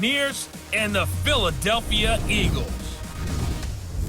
Buccaneers and the Philadelphia Eagles.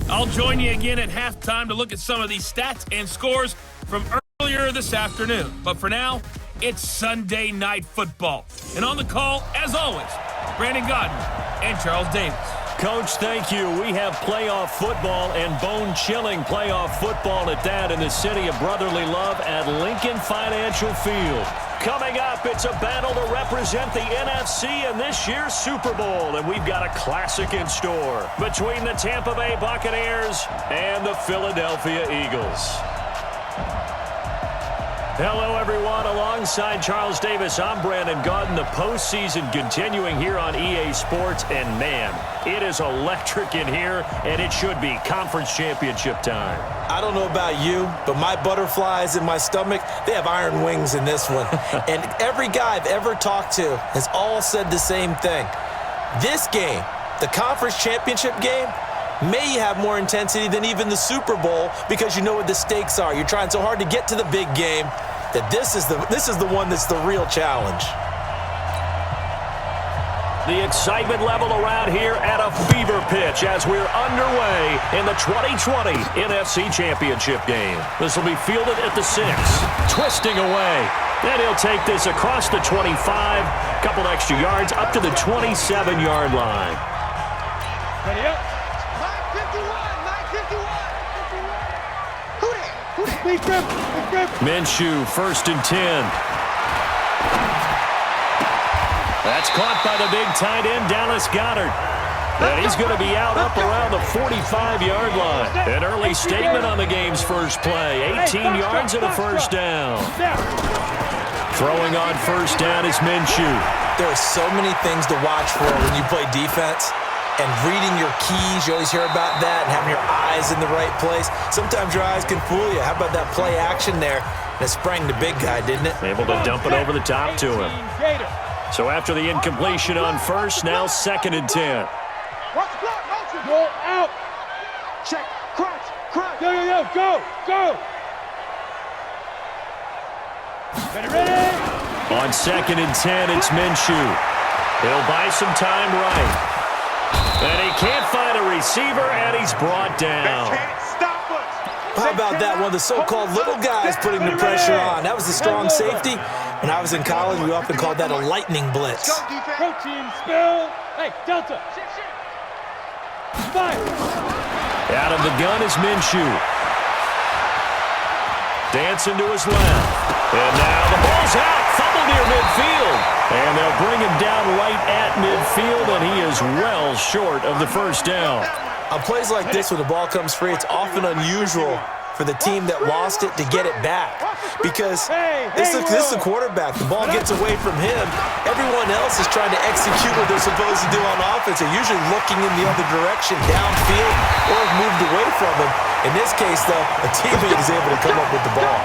I'll join you again at halftime to look at some of these stats and scores from earlier this afternoon. But for now, it's Sunday Night Football. And on the call, as always, Brandon Godden and Charles Davis. Coach, thank you. We have playoff football and bone-chilling playoff football at that in the city of brotherly love at Lincoln Financial Field. Coming up, it's a battle to represent the NFC in this year's Super Bowl, and we've got a classic in store between the Tampa Bay Buccaneers and the Philadelphia Eagles. Hello, everyone. Alongside Charles Davis, I'm Brandon Godden. The postseason continuing here on EA Sports, and man, it is electric in here, and it should be conference championship time. I don't know about you, but my butterflies in my stomach, they have iron wings in this one. And every guy I've ever talked to has all said the same thing. This game, the conference championship game, may have more intensity than even the Super Bowl because you know what the stakes are. You're trying so hard to get to the big game that this is the one that's the real challenge. The excitement level around here at a fever pitch as we're underway in the 2020 NFC Championship game. This will be fielded at the 6, twisting away. Then he'll take this across the 25, couple extra yards up to the 27-yard line. Ready up. Minshew, 1st and 10. That's caught by the big tight end, Dallas Goedert. And he's going to be out up around the 45-yard line. An early statement on the game's first play. 18 yards and a first down. Throwing on first down is Minshew. There are so many things to watch for when you play defense. And reading your keys, you always hear about that, and having your eyes in the right place. Sometimes your eyes can fool you. How about that play action there? That sprang the big guy, didn't it? Able to dump it over the top to him. So after the incompletion on first, now 2nd and 10. Go out. Check. Crunch. Go. Go. Ready. On 2nd and 10, it's Minshew. He'll buy some time right. And he can't find a receiver, and he's brought down. How about that? One of the so-called little guys putting the pressure on. That was the strong safety. When I was in college, we often called that a lightning blitz. Protein spill. Hey, Delta. Fire. Out of the gun is Minshew. Dancing to his left. And now the ball's out. Fumble near midfield. And they'll bring him down right at midfield, and he is well short of the first down. On plays like this, when the ball comes free, it's often unusual for the team that lost it to get it back. Because this is the quarterback. The ball gets away from him. Everyone else is trying to execute what they're supposed to do on offense. They're usually looking in the other direction, downfield, or have moved away from him. In this case, though, a teammate is able to come up with the ball.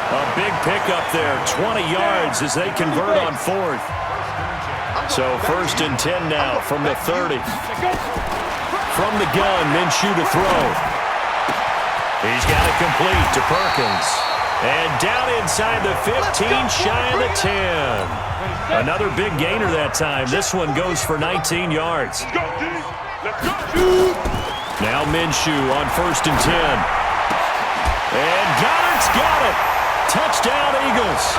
A big pickup there, 20 yards as they convert on 4th. So 1st and 10 now from the 30. From the gun, Minshew to throw. He's got it complete to Perkins. And down inside the 15, shy of the 10. Another big gainer that time. This one goes for 19 yards. Now Minshew on 1st and 10. And Goddard's got it. Touchdown, Eagles.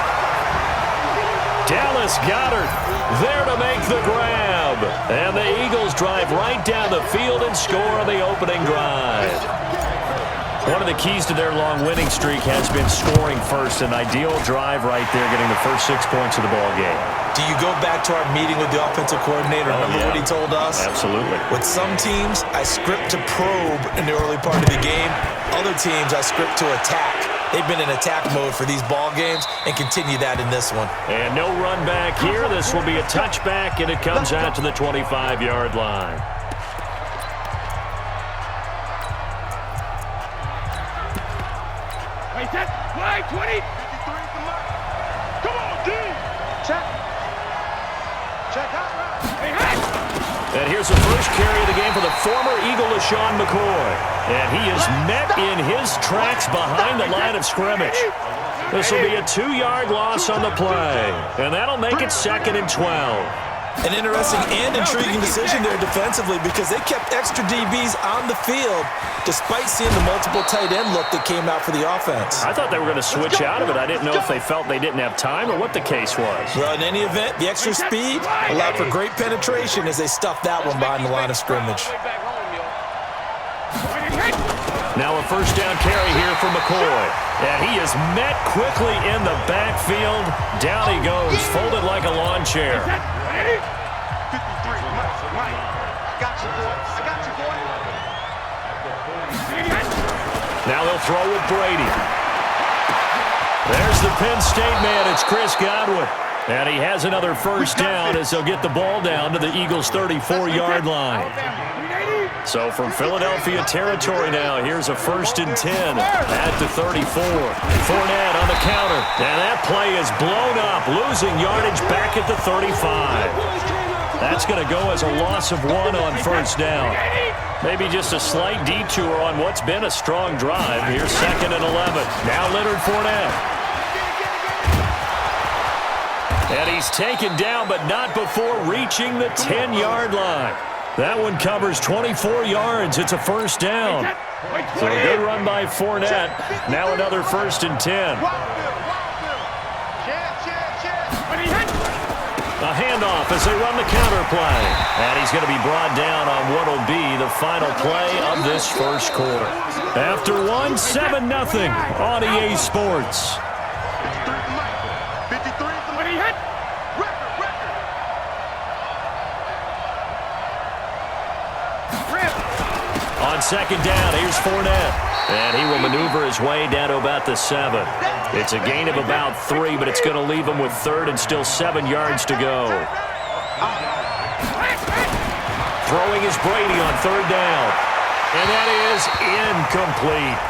Dallas Goedert there to make the grab. And the Eagles drive right down the field and score on the opening drive. One of the keys to their long winning streak has been scoring first. An ideal drive right there, getting the first 6 points of the ball game. Do you go back to our meeting with the offensive coordinator? Remember what he told us? Absolutely. With some teams, I script to probe in the early part of the game. Other teams, I script to attack. They've been in attack mode for these ball games and continue that in this one. And no run back here. This will be a touchback, and it comes out to the 25-yard line. Wait, that. Line 20. Come on, D. Check out. And here's the first carry of the game for the former Eagle, LaShawn McCoy. And he is met in his tracks behind the line of scrimmage. This will be a 2-yard loss on the play. And that'll make it 2nd and 12. An interesting and intriguing decision there defensively because they kept extra DBs on the field despite seeing the multiple tight end look that came out for the offense. I thought they were going to switch out of it. I didn't know if they felt they didn't have time or what the case was. Well, in any event, the extra speed allowed for great penetration as they stuffed that one behind the line of scrimmage. Now a first down carry here for McCoy. And he is met quickly in the backfield. Down he goes, folded like a lawn chair. 53, Mike. Got you, boy. I got you, boy. Now they'll throw with Brady. There's the Penn State man. It's Chris Godwin. And he has another first down as they'll get the ball down to the Eagles' 34-yard line. So from Philadelphia territory now, here's a 1st and 10 at the 34. Fournette on the counter. And that play is blown up, losing yardage back at the 35. That's going to go as a loss of 1 on first down. Maybe just a slight detour on what's been a strong drive. Here's 2nd and 11. Now Leonard Fournette. And he's taken down, but not before reaching the 10-yard line. That one covers 24 yards. It's a first down. So a good run by Fournette. Now another 1st and 10. A handoff as they run the counter play. And he's going to be brought down on what will be the final play of this first quarter. After 1, 7-0 on EA Sports. On 2nd down, here's Fournette. And he will maneuver his way down to about the 7. It's a gain of about 3, but it's going to leave him with 3rd and still 7 yards to go. Throwing is Brady on 3rd down. And that is incomplete.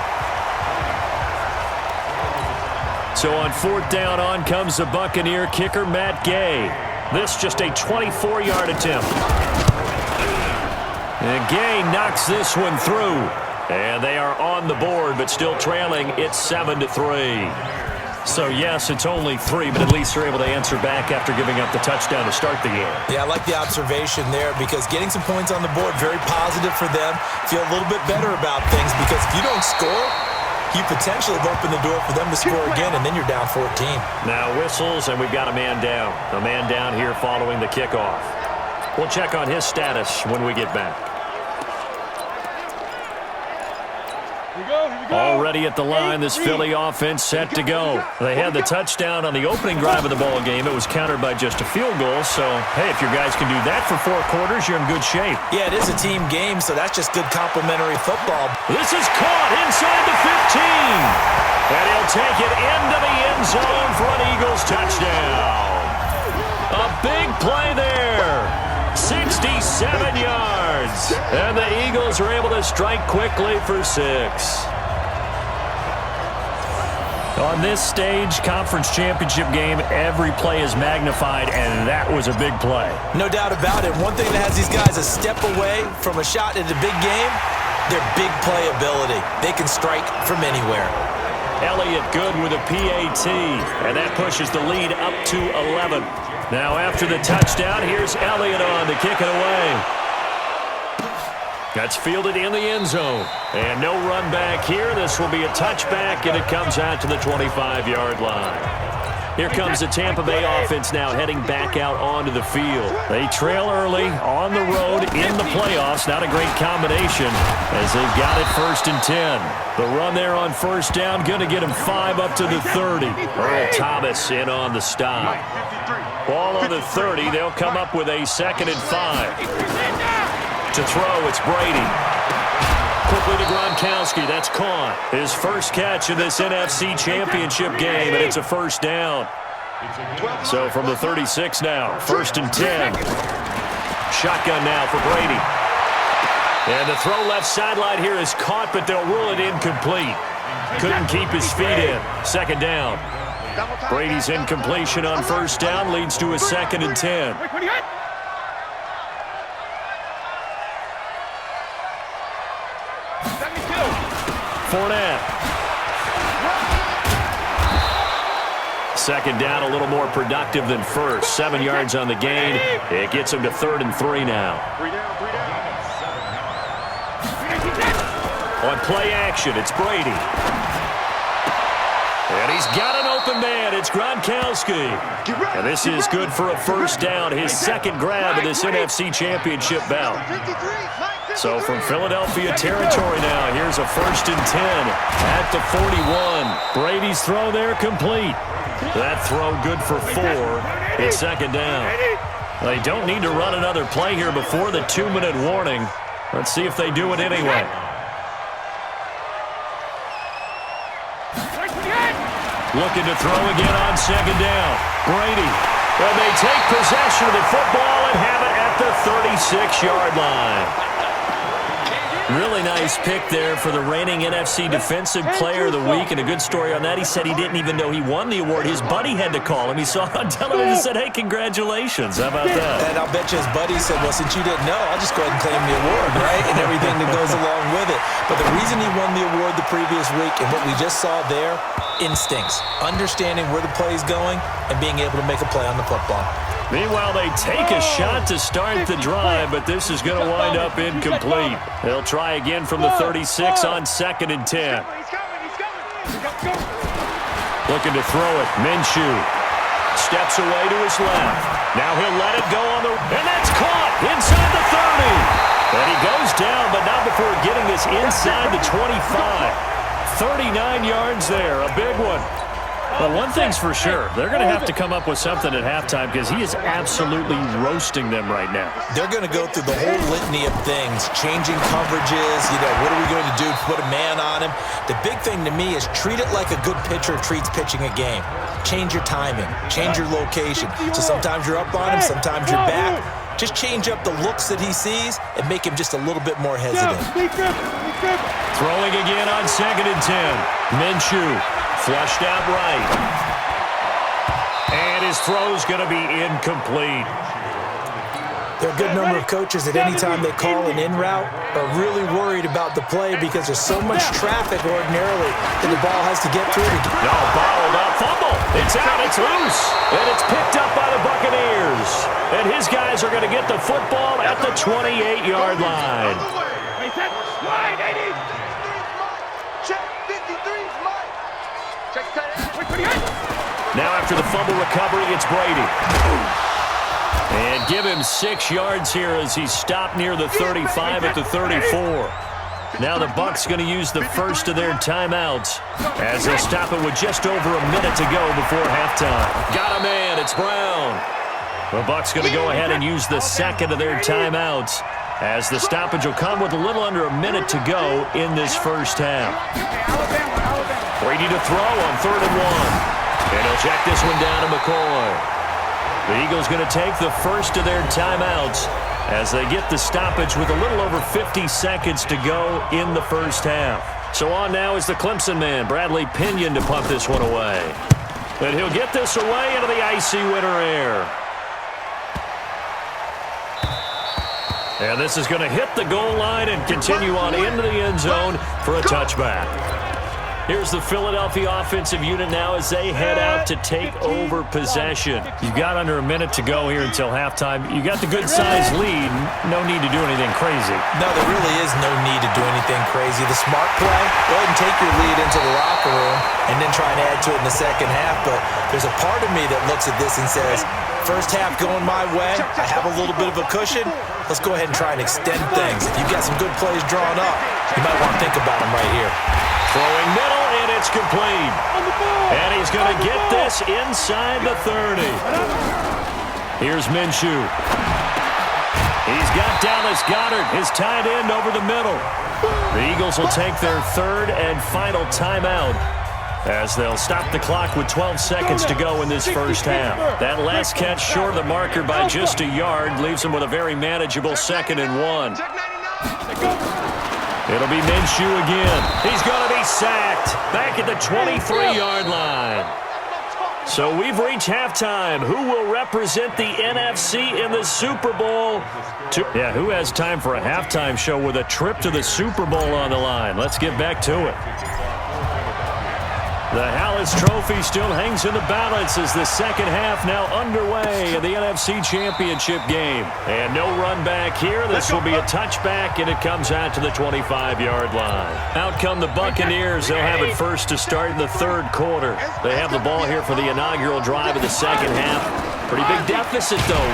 So on 4th down, on comes the Buccaneer kicker, Matt Gay. This just a 24-yard attempt. And Gay knocks this one through. And they are on the board, but still trailing. It's 7-3. So, yes, it's only 3, but at least they're able to answer back after giving up the touchdown to start the game. Yeah, I like the observation there because getting some points on the board, very positive for them. Feel a little bit better about things because if you don't score, you potentially have opened the door for them to score again, and then you're down 14. Now whistles, and we've got a man down. A man down here following the kickoff. We'll check on his status when we get back. Already at the line, this Philly offense set to go. They had the touchdown on the opening drive of the ball game. It was countered by just a field goal. So, hey, if your guys can do that for 4 quarters, you're in good shape. Yeah, it is a team game, so that's just good complimentary football. This is caught inside the 15. And he'll take it into the end zone for an Eagles touchdown. A big play there. 67 yards. And the Eagles are able to strike quickly for 6. On this stage, conference championship game, every play is magnified, and that was a big play. No doubt about it. One thing that has these guys a step away from a shot at a big game, their big play ability. They can strike from anywhere. Elliott good with a PAT, and that pushes the lead up to 11. Now after the touchdown, here's Elliott on to kick it away. That's fielded in the end zone. And no run back here. This will be a touchback, and it comes out to the 25-yard line. Here comes the Tampa Bay offense now heading back out onto the field. They trail early on the road in the playoffs. Not a great combination as they've got it 1st and 10. The run there on first down going to get him 5 up to the 30. Earl Thomas in on the stop. Ball on the 30. They'll come up with a 2nd and 5. To throw, it's Brady. Quickly to Gronkowski. That's caught. His first catch in this NFC Championship game, and it's a 1st down. So from the 36 now, 1st and 10. Shotgun now for Brady. And the throw left sideline here is caught, but they'll rule it incomplete. Couldn't keep his feet in. 2nd down. Brady's incompletion on 1st down leads to a 2nd and 10. Fournette. Second down, a little more productive than first. 7 yards on the gain. It gets him to 3rd and 3 now. 3 down, 3 down. On play action, it's Brady. And he's got an open man. It's Gronkowski. And this is good for a first down. His second grab of this NFC Championship bout. So from Philadelphia territory now, here's a 1st and 10 at the 41. Brady's throw there complete. That throw good for 4. It's second down. They don't need to run another play here before the 2-minute warning. Let's see if they do it anyway. Looking to throw again on second down. Brady. Well, they take possession of the football and have it at the 36-yard line. Really nice pick there for the reigning NFC Defensive Player of the Week, and a good story on that. He said he didn't even know he won the award. His buddy had to call him. He saw it on television and said, hey, congratulations. How about that? And I'll bet you his buddy said, well, since you didn't know, I'll just go ahead and claim the award, right? And everything that goes along with it. But the reason he won the award the previous week and what we just saw there, instincts, understanding where the play is going and being able to make a play on the football. Meanwhile, they take a shot to start the drive, but this is going to wind up incomplete. They'll try again from the 36 on 2nd and 10. Looking to throw it. Minshew steps away to his left. Now he'll let it go on the... And that's caught inside the 30. And he goes down, but not before getting this inside the 25. 39 yards there, a big one. Well, one thing's for sure. They're going to have to come up with something at halftime because he is absolutely roasting them right now. They're going to go through the whole litany of things, changing coverages, what are we going to do to put a man on him? The big thing to me is treat it like a good pitcher treats pitching a game. Change your timing, change your location. So sometimes you're up on him, sometimes you're back. Just change up the looks that he sees and make him just a little bit more hesitant. Throwing again on 2nd and 10. Minshew. Flushed out right. And his throw's going to be incomplete. There are a good number of coaches that any time they call an in route are really worried about the play because there's so much traffic ordinarily that the ball has to get through. No, bottled up, fumble. It's out, it's loose. And it's picked up by the Buccaneers. And his guys are going to get the football at the 28-yard line. Now after the fumble recovery, it's Brady. And give him 6 yards here as he's stopped near the 35 at the 34. Now the Bucs going to use the first of their timeouts as they'll stop it with just over a minute to go before halftime. Got a man, it's Brown. The Bucs going to go ahead and use the second of their timeouts as the stoppage will come with a little under a minute to go in this first half. Brady to throw on 3rd and 1. And he'll check this one down to McCoy. The Eagles going to take the first of their timeouts as they get the stoppage with a little over 50 seconds to go in the first half. So on now is the Clemson man, Bradley Pinion, to pump this one away. And he'll get this away into the icy winter air. And this is going to hit the goal line and continue on into the end zone for a touchback. Here's the Philadelphia offensive unit now as they head out to take over possession. You've got under a minute to go here until halftime. You got the good-sized lead. No need to do anything crazy. No, there really is no need to do anything crazy. The smart play, go ahead and take your lead into the locker room and then try and add to it in the second half. But there's a part of me that looks at this and says, first half going my way, I have a little bit of a cushion. Let's go ahead and try and extend things. If you've got some good plays drawn up, you might want to think about them right here. Throwing middle, and it's complete. And he's going to get this inside the 30. Here's Minshew. He's got Dallas Goedert, his tight end, over the middle. The Eagles will take their 3rd and final timeout as they'll stop the clock with 12 seconds to go in this first half. That last catch short of the marker by just a yard leaves them with a very manageable 2nd and 1. It'll be Minshew again. He's going to be sacked back at the 23-yard line. So we've reached halftime. Who will represent the NFC in the Super Bowl? Yeah, who has time for a halftime show with a trip to the Super Bowl on the line? Let's get back to it. The Hallis Trophy still hangs in the balance as the second half now underway in the NFC Championship game. And no run back here. This will be a touchback, and it comes out to the 25-yard line. Out come the Buccaneers. They'll have it first to start in the third quarter. They have the ball here for the inaugural drive of the second half. Pretty big deficit, though.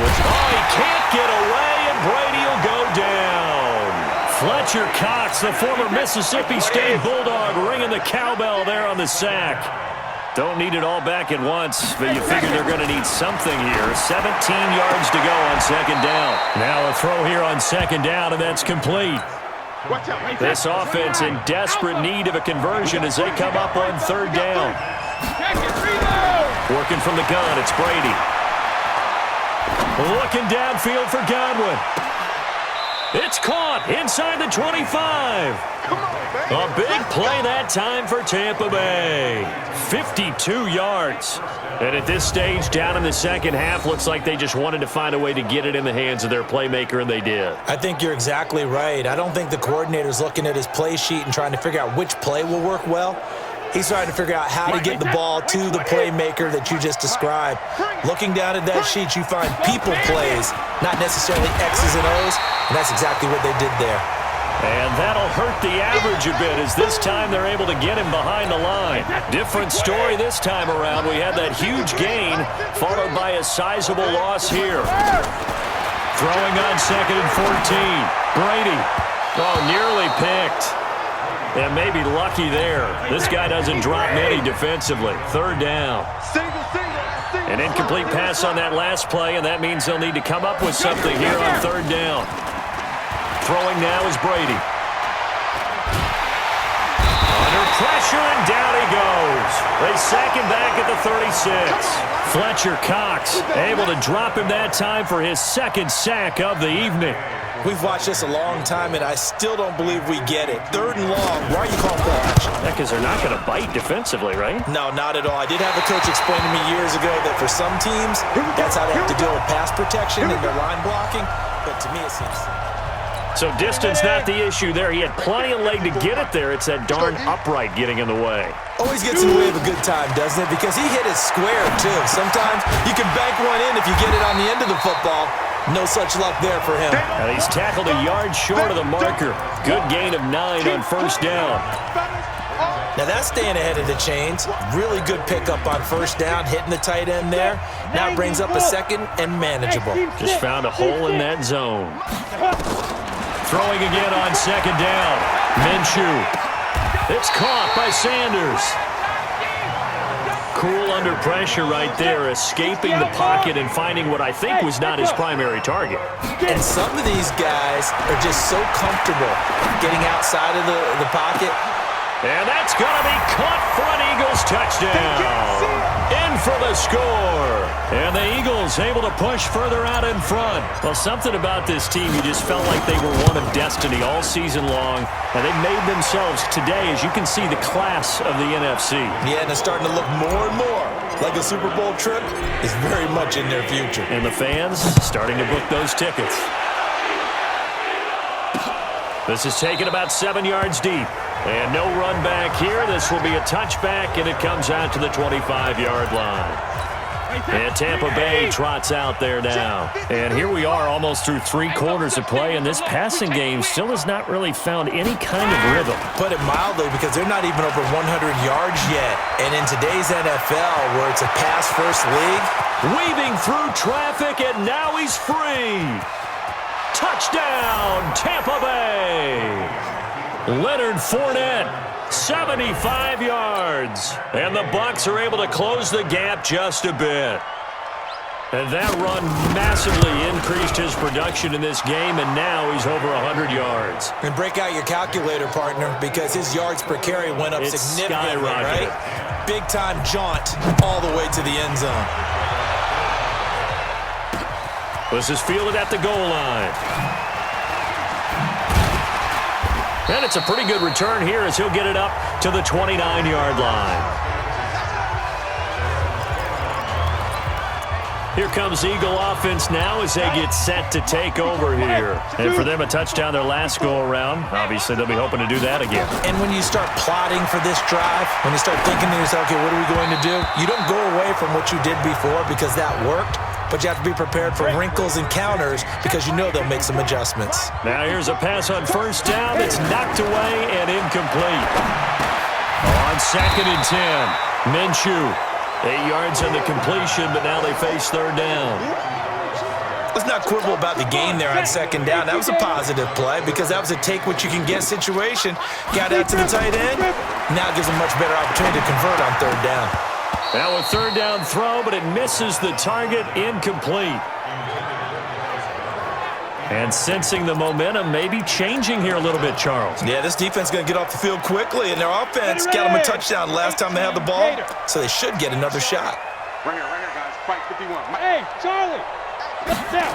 He can't get away, and Brady will go down. Fletcher Cox, the former Mississippi State Bulldog, ringing the cowbell there on the sack. Don't need it all back at once, but you figure they're going to need something here. 17 yards to go on second down. Now a throw here on second down, and that's complete. This offense in desperate need of a conversion as they come up on third down. Working from the gun, it's Brady. Looking downfield for Godwin. It's caught inside the 25. A big play that time for Tampa Bay. 52 yards. And at this stage, down in the second half, looks like they just wanted to find a way to get it in the hands of their playmaker, and they did. I think you're exactly right. I don't think the coordinator's looking at his play sheet and trying to figure out which play will work well. He's trying to figure out how to get the ball to the playmaker that you just described. Looking down at that sheet, you find people plays, not necessarily X's and O's, and that's exactly what they did there. And that'll hurt the average a bit as this time they're able to get him behind the line. Different story this time around. We had that huge gain followed by a sizable loss here. Throwing on second and 14. Brady. Nearly picked. And maybe lucky there. This guy doesn't drop many defensively. Third down. An incomplete pass on that last play, and that means they'll need to come up with something here on third down. Throwing now is Brady. Under pressure, and down he goes. They sack him back at the 36. Fletcher Cox able to drop him that time for his second sack of the evening. We've watched this a long time, and I still don't believe we get it. Third and long. Why are you calling play action? Yeah, because they're not going to bite defensively, right? No, not at all. I did have a coach explain to me years ago that for some teams, that's how they have to deal with pass protection and their line blocking. But to me, it seems... So distance not the issue there. He had plenty of leg to get it there. It's that darn upright getting in the way. Always gets in the way of a good time, doesn't it? Because he hit it square, too. Sometimes you can bank one in if you get it on the end of the football. No such luck there for him. And he's tackled a yard short of the marker. Good gain of 9 on first down. Now that's staying ahead of the chains. Really good pickup on first down, hitting the tight end there. Now brings up a second and manageable. Just found a hole in that zone. Throwing again on second down. Minshew. It's caught by Sanders. Cool under pressure right there, escaping the pocket and finding what I think was not his primary target. And some of these guys are just so comfortable getting outside of the pocket. And that's going to be caught for an Eagles touchdown. In for the score. And the Eagles able to push further out in front. Well, something about this team, you just felt like they were one of destiny all season long. And they made themselves today, as you can see, the class of the NFC. Yeah, and it's starting to look more and more like a Super Bowl trip is very much in their future. And the fans starting to book those tickets. This is taken about 7 yards deep. And no run back here. This will be a touchback, and it comes out to the 25-yard line. And Tampa Bay trots out there now. And here we are almost through 3 quarters of play, and this passing game still has not really found any kind of rhythm. Put it mildly, because they're not even over 100 yards yet. And in today's NFL, where it's a pass-first league, weaving through traffic, and now he's free. Touchdown, Tampa Bay. Leonard Fournette, 75 yards. And the Bucs are able to close the gap just a bit. And that run massively increased his production in this game, and now he's over 100 yards. And break out your calculator, partner, because his yards per carry went up significantly, right? Big-time jaunt all the way to the end zone. This is fielded at the goal line. And it's a pretty good return here as he'll get it up to the 29-yard line. Here comes Eagle offense now as they get set to take over here. And for them, a touchdown their last go-around. Obviously, they'll be hoping to do that again. And when you start plotting for this drive, when you start thinking to yourself, okay, what are we going to do? You don't go away from what you did before because that worked, but you have to be prepared for wrinkles and counters because you know they'll make some adjustments. Now here's a pass on first down that's knocked away and incomplete. On 2nd and 10, Minshew. 8 yards on the completion, but now they face third down. Let's not quibble about the gain there on 2nd down. That was a positive play because that was a take-what-you-can-get situation. Got out to the tight end. Now gives them much better opportunity to convert on 3rd down. Now a 3rd down throw, but it misses the target, incomplete. And sensing the momentum maybe changing here a little bit, Charles. Yeah, this defense is going to get off the field quickly, and their offense got them a touchdown last time they had the ball, so they should get another shot. Ringer, guys. Fight 51. Hey, Charlie. Down.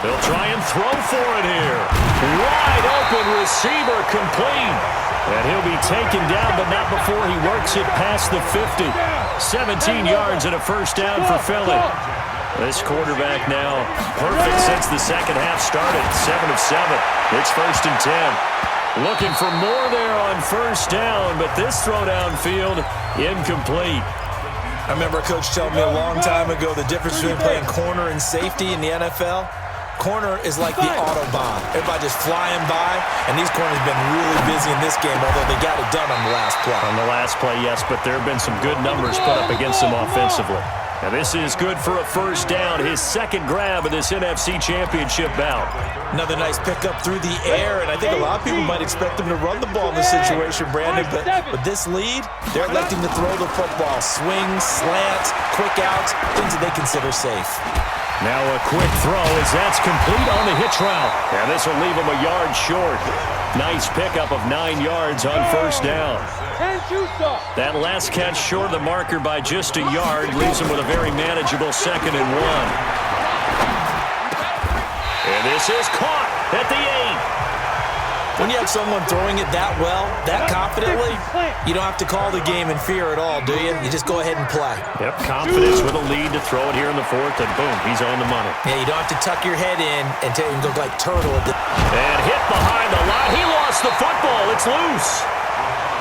They'll try and throw for it here. Wide open receiver complete. And he'll be taken down, but not before he works it past the 50. 17 yards and a first down for Philly. This quarterback now perfect since the second half started. 7 of 7. It's 1st and 10. Looking for more there on first down, but this throw downfield incomplete. I remember a coach telling me a long time ago the difference between playing corner and safety in the NFL. Corner is like the Autobahn. Everybody just flying by, and these corners have been really busy in this game, although they got it done on the last play. On the last play, yes, but there have been some good numbers put up against them offensively. Now this is good for a first down, his 2nd grab of this NFC Championship bout. Another nice pickup through the air, and I think a lot of people might expect them to run the ball in this situation, Brandon, but with this lead, they're electing to throw the football. Swings, slants, quick outs, things that they consider safe. Now a quick throw as that's complete on the hitch route. And this will leave him a yard short. Nice pickup of 9 yards on first down. That last catch short of the marker by just a yard leaves him with a very manageable 2nd and 1. And this is caught at the 8. When you have someone throwing it that well, that confidently, you don't have to call the game in fear at all, do you? You just go ahead and play. Yep, confidence with a lead to throw it here in the 4th, and boom, he's on the money. Yeah, you don't have to tuck your head in and take and go like turtle at the... And hit behind the line. He lost the football. It's loose.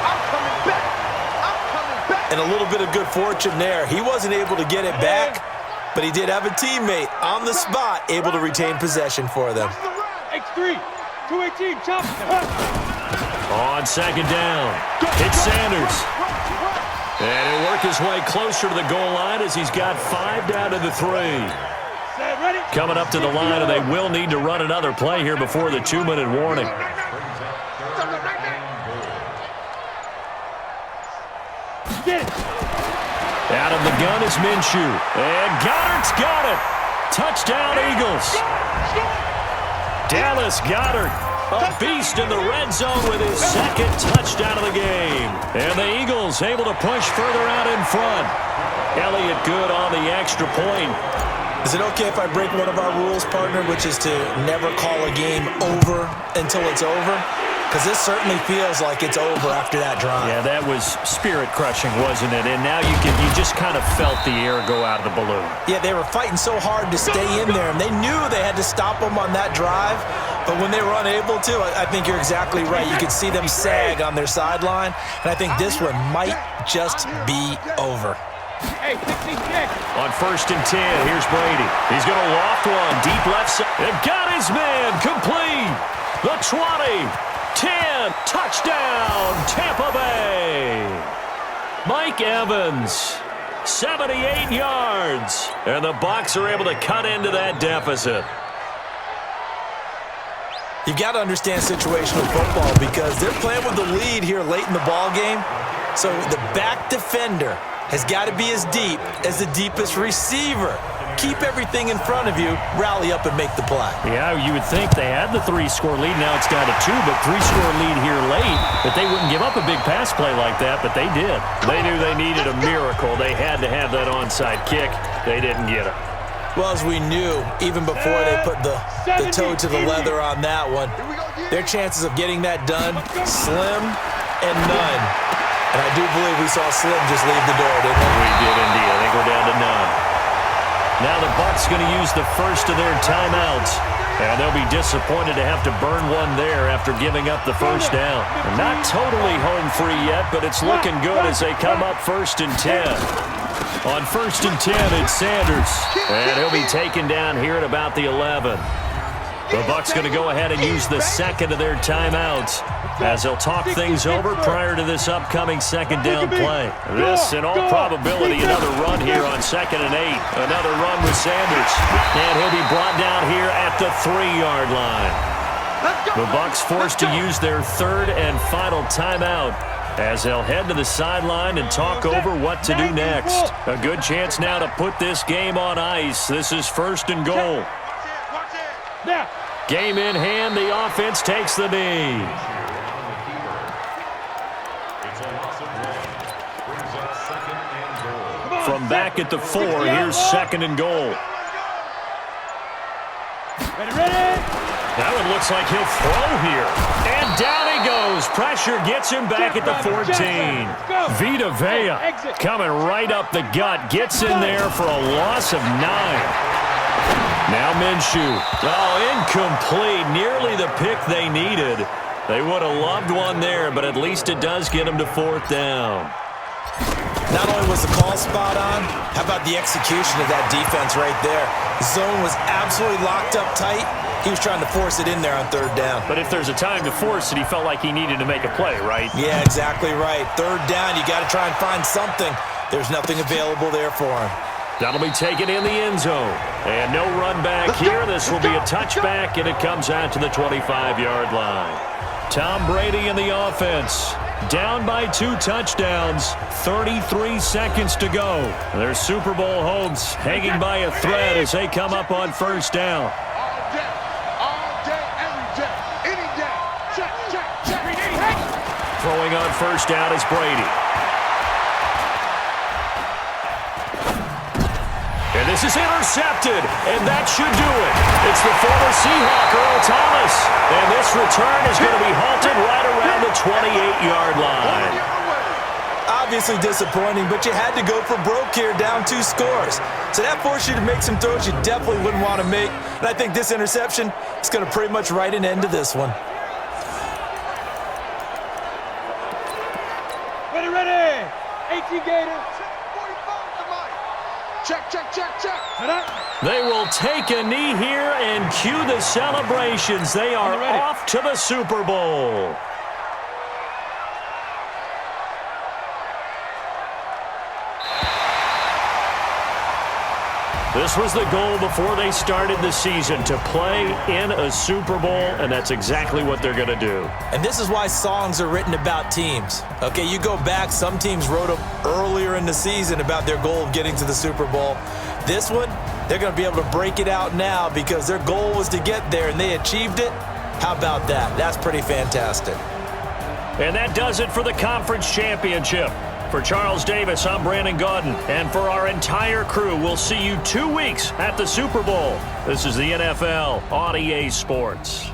I'm coming back. And a little bit of good fortune there. He wasn't able to get it back, but he did have a teammate on the spot able to retain possession for them. X3. 218, chop. On 2nd down, it's Sanders. And he'll work his way closer to the goal line as he's got 5 down to the 3. Coming up to the line, and they will need to run another play here before the 2-minute warning. Out of the gun is Minshew. And Goddard's got it. Touchdown, Eagles. Dallas Goedert, a beast in the red zone with his 2nd touchdown of the game. And the Eagles able to push further out in front. Elliott good on the extra point. Is it okay if I break one of our rules, partner, which is to never call a game over until it's over? Because this certainly feels like it's over after that drive. Yeah, that was spirit-crushing, wasn't it? And now you just kind of felt the air go out of the balloon. Yeah, they were fighting so hard to stay in there, and they knew they had to stop them on that drive. But when they were unable to, I think you're exactly right. You could see them sag on their sideline, and I think this one might just be over. Hey, 66. On 1st and 10, here's Brady. He's going to loft one deep left side. And got his man complete. The 20. 10, touchdown, Tampa Bay. Mike Evans, 78 yards. And the Bucs are able to cut into that deficit. You've got to understand situational football because they're playing with the lead here late in the ball game. So the back defender has got to be as deep as the deepest receiver. Keep everything in front of you, rally up and make the play. Yeah, you would think they had the 3-score lead. Now it's down to 2, but 3-score lead here late. But they wouldn't give up a big pass play like that, but they did. They knew they needed a miracle. They had to have that onside kick. They didn't get it. Well, as we knew, even before they put the toe to the leather on that one, their chances of getting that done, slim and none. And I do believe we saw Slim just leave the door, didn't we? We did indeed. I think we're down to none. Now the Bucs going to use the first of their timeouts. And they'll be disappointed to have to burn one there after giving up the first down. Not totally home free yet, but it's looking good as they come up 1st and 10. On 1st and 10, it's Sanders. And he'll be taken down here at about the 11. The Bucs going to go ahead and use the second of their timeouts as they'll talk things over prior to this upcoming second down play. This, in all probability, another run here on 2nd and 8. Another run with Sanders. And he'll be brought down here at the 3-yard line. The Bucs forced to use their third and final timeout as they'll head to the sideline and talk over what to do next. A good chance now to put this game on ice. This is 1st and goal. Game in hand, the offense takes the knee. From back at the 4, here's 2nd and goal. That one looks like he'll throw here. And down he goes. Pressure gets him back at the 14. Vita Vea coming right up the gut. Gets in there for a loss of 9. Now Minshew. Oh, incomplete. Nearly the pick they needed. They would have loved one there, but at least it does get them to 4th down. Not only was the call spot on, how about the execution of that defense right there? The zone was absolutely locked up tight. He was trying to force it in there on 3rd down. But if there's a time to force it, he felt like he needed to make a play, right? Yeah, exactly right. 3rd down, you got to try and find something. There's nothing available there for him. That'll be taken in the end zone. And no run back here. This will be a touchback, and it comes out to the 25-yard line. Tom Brady in the offense. Down by 2 touchdowns. 33 seconds to go. Their Super Bowl hopes hanging by a thread as they come up on 1st down. All day, every day, any day. Check. Throwing on 1st down is Brady. And this is intercepted, and that should do it. It's the former Seahawk, Earl Thomas. And this return is going to be halted right around the 28-yard line. Obviously disappointing, but you had to go for broke here, down 2 scores. So that forced you to make some throws you definitely wouldn't want to make. And I think this interception is going to pretty much write an end to this one. Ready. 18 Gators. Check. They will take a knee here and cue the celebrations. They are off to the Super Bowl. This was the goal before they started the season, to play in a Super Bowl, and that's exactly what they're going to do. And this is why songs are written about teams. Okay, you go back, some teams wrote them earlier in the season about their goal of getting to the Super Bowl. This one, they're going to be able to break it out now because their goal was to get there, and they achieved it. How about that? That's pretty fantastic. And that does it for the conference championship. For Charles Davis, I'm Brandon Gaudin. And for our entire crew, we'll see you 2 weeks at the Super Bowl. This is the NFL on EA Sports.